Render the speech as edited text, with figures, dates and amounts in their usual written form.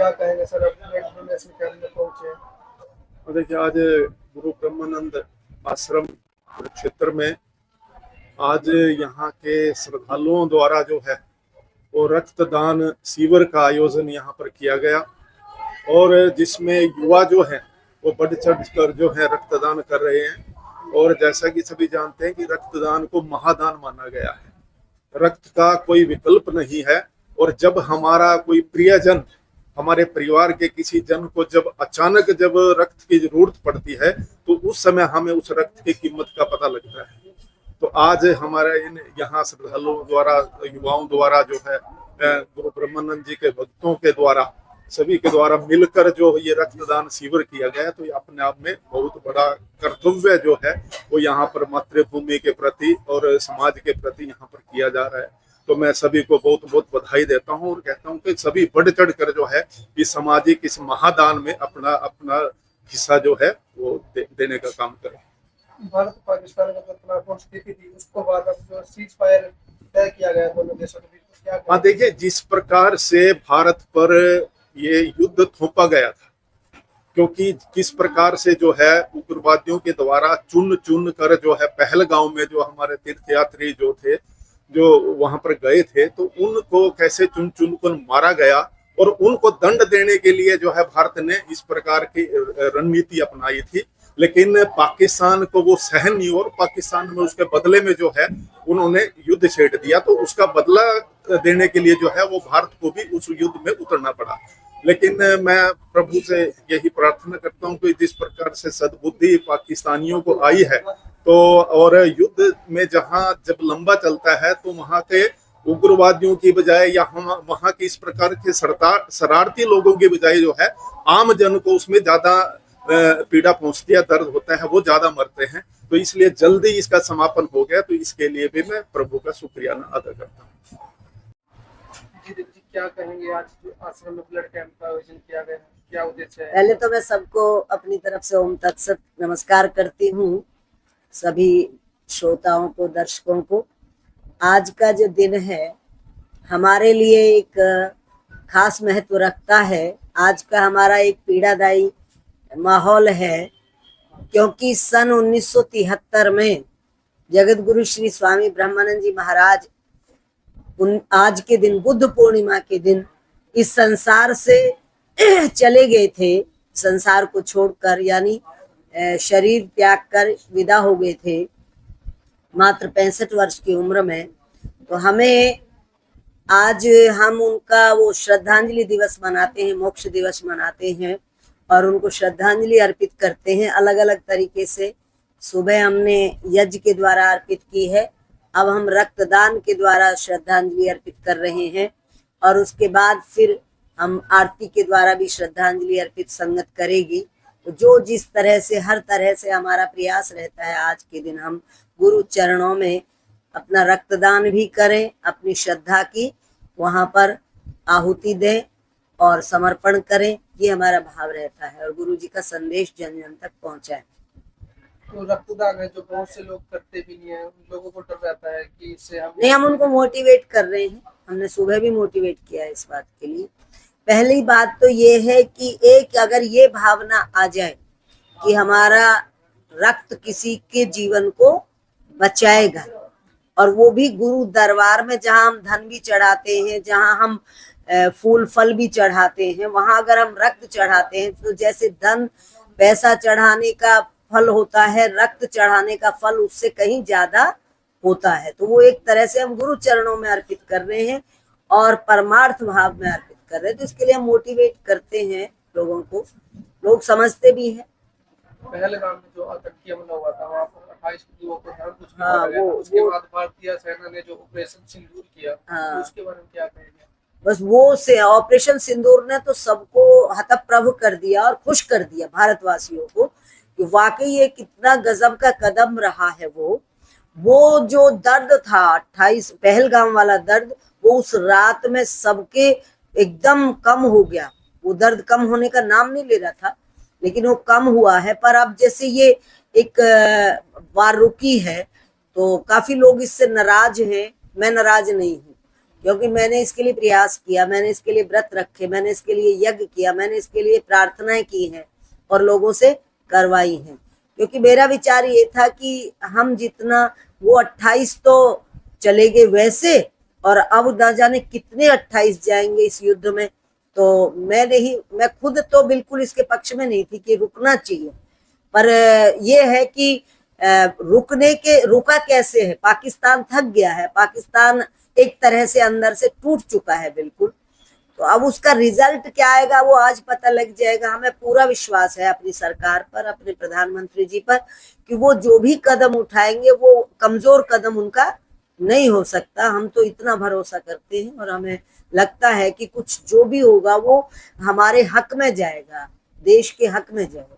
क्या कहेंगे सर, अब डोनेशन करने पहुंचे? तो देखिए, आज गुरु ब्रह्मानंद आश्रम क्षेत्र में आज यहाँ के श्रद्धालुओं द्वारा जो है वो रक्तदान शिविर का आयोजन यहाँ पर किया गया, और जिसमें युवा जो है वो बढ़ चढ़ कर जो है रक्तदान कर रहे हैं। और जैसा कि सभी जानते हैं कि रक्तदान को महादान माना गया है, रक्त का कोई विकल्प नहीं है। और जब हमारा कोई प्रियजन, हमारे परिवार के किसी जन को जब अचानक जब रक्त की जरूरत पड़ती है तो उस समय हमें उस रक्त की कीमत का पता लगता है। तो आज हमारे इन यहाँ श्रद्धालुओं द्वारा, युवाओं द्वारा जो है गुरु ब्रह्मानंद जी के भक्तों के द्वारा, सभी के द्वारा मिलकर जो ये रक्तदान शिविर किया गया, तो ये अपने आप में बहुत बड़ा कर्तव्य जो है वो यहाँ पर मातृभूमि के प्रति और समाज के प्रति यहाँ पर किया जा रहा है। तो मैं सभी को बहुत बहुत बधाई देता हूँ और कहता हूँ कि सभी बढ़ चढ़ कर जो है इस सामाजिक इस महादान में अपना अपना हिस्सा जो है वो देने का काम करें। भारत पाकिस्तान का जो तनावपूर्ण स्थिति थी उसको बाद अब जो सीज फायर तय किया गया दोनों देशों के बीच, क्या हाँ, देखिए, जिस प्रकार से भारत पर ये युद्ध थोपा गया था, क्योंकि किस प्रकार से जो है उग्रवादियों के द्वारा चुन चुन कर जो है पहलगांव में जो हमारे तीर्थयात्री जो थे, जो वहां पर गए थे, तो उनको कैसे चुन चुन कर मारा गया, और उनको दंड देने के लिए जो है भारत ने इस प्रकार की रणनीति अपनाई थी। लेकिन पाकिस्तान को वो सहन नहीं, और पाकिस्तान में उसके बदले में जो है उन्होंने युद्ध छेड़ दिया, तो उसका बदला देने के लिए जो है वो भारत को भी उस युद्ध में उतरना पड़ा। लेकिन मैं प्रभु से यही प्रार्थना करता हूँ कि जिस प्रकार से सद्बुद्धि पाकिस्तानियों को आई है, तो और युद्ध में जहां जब लंबा चलता है तो वहां के उग्रवादियों की बजाय या हम वहां के इस प्रकार के शरारती लोगों की बजाय जो है आम जन को उसमें ज्यादा पीड़ा पहुंचती है, दर्द होता है, वो ज्यादा मरते हैं। तो इसलिए जल्दी इसका समापन हो गया, तो इसके लिए भी मैं प्रभु का शुक्रिया अदा करता हूँ। जी, क्या कहेंगे, आज जो आश्रम में ब्लड कैंप का आयोजन किया गया, क्या उद्देश्य है? पहले तो मैं सबको अपनी तरफ से ओम तत्सत नमस्कार करती हूँ, सभी श्रोताओं को, दर्शकों को। आज का जो दिन है हमारे लिए एक खास महत्व रखता है। आज का हमारा एक पीड़ादायी माहौल है, क्योंकि सन 1973 में जगत गुरु श्री स्वामी ब्रह्मानंद जी महाराज आज के दिन, बुद्ध पूर्णिमा के दिन, इस संसार से चले गए थे। संसार को छोड़कर, यानी शरीर त्याग कर विदा हो गए थे मात्र 65 वर्ष की उम्र में। तो हमें आज हम उनका वो श्रद्धांजलि दिवस मनाते हैं, मोक्ष दिवस मनाते हैं, और उनको श्रद्धांजलि अर्पित करते हैं अलग अलग तरीके से। सुबह हमने यज्ञ के द्वारा अर्पित की है, अब हम रक्तदान के द्वारा श्रद्धांजलि अर्पित कर रहे हैं, और उसके बाद फिर हम आरती के द्वारा भी श्रद्धांजलि अर्पित संगत करेगी। तो जो जिस तरह से, हर तरह से हमारा प्रयास रहता है, आज के दिन हम गुरु चरणों में अपना रक्तदान भी करें, अपनी श्रद्धा की वहां पर आहुति दें और समर्पण करें, ये हमारा भाव रहता है, और गुरु जी का संदेश जन जन तक पहुंचाए। तो रक्तदान है जो बहुत से लोग करते भी नहीं है, उन लोगों को डर रहता है कि इससे हम उनको मोटिवेट कर रहे हैं। हमने सुबह भी मोटिवेट किया है इस बात के लिए। पहली बात तो ये है कि एक अगर ये भावना आ जाए कि हमारा रक्त किसी के जीवन को बचाएगा, और वो भी गुरु दरबार में, जहां हम धन भी चढ़ाते हैं, जहां हम फूल फल भी चढ़ाते हैं, वहां अगर हम रक्त चढ़ाते हैं, तो जैसे धन पैसा चढ़ाने का फल होता है, रक्त चढ़ाने का फल उससे कहीं ज्यादा होता है। तो वो एक तरह से हम गुरु चरणों में अर्पित कर रहे हैं और परमार्थ भाव में अर्पित कर रहे हैं। तो इसके लिए हम मोटिवेट करते हैं लोगों को, लोग समझते भी हैं। पहलगाम में जो आतंकी हमला हुआ था, वहाँ पर 28 युवकों को ध्यान कुछ मारा गया, उसके बाद भारतीय सेना ने जो ऑपरेशन सिंदूर किया, तो उसके बारे में क्या कहेंगे? बस वो से ऑपरेशन सिंदूर ने तो सबको हतप्रभ कर दिया और खुश कर दिया भारतवासियों को, कि वाकई ये कितना गजब का कदम रहा है। वो जो दर्द था 28 पहलगाम वाला दर्द, वो उस रात में सबके एकदम कम हो गया। वो दर्द कम होने का नाम नहीं ले रहा था, लेकिन वो कम हुआ है। पर अब जैसे ये एक वार रुकी है, तो काफी लोग इससे नाराज हैं। मैं नाराज नहीं हूँ, क्योंकि मैंने इसके लिए प्रयास किया, मैंने इसके लिए व्रत रखे, मैंने इसके लिए यज्ञ किया, मैंने इसके लिए प्रार्थनाएं की हैं और लोगों से करवाई हैं। क्योंकि मेरा विचार ये था कि हम जितना, वो 28 तो चले गए वैसे, और अब न जाने कितने 28 जाएंगे इस युद्ध में। तो मैं खुद तो बिल्कुल इसके पक्ष में नहीं थी कि रुकना चाहिए, पर ये है कि रुका कैसे है। पाकिस्तान थक गया है, पाकिस्तान एक तरह से अंदर से टूट चुका है बिल्कुल। तो अब उसका रिजल्ट क्या आएगा वो आज पता लग जाएगा। हमें पूरा विश्वास है अपनी सरकार पर, अपने प्रधानमंत्री जी पर, कि वो जो भी कदम उठाएंगे वो कमजोर कदम उनका नहीं हो सकता। हम तो इतना भरोसा करते हैं और हमें लगता है कि कुछ जो भी होगा वो हमारे हक में जाएगा, देश के हक में जाएगा।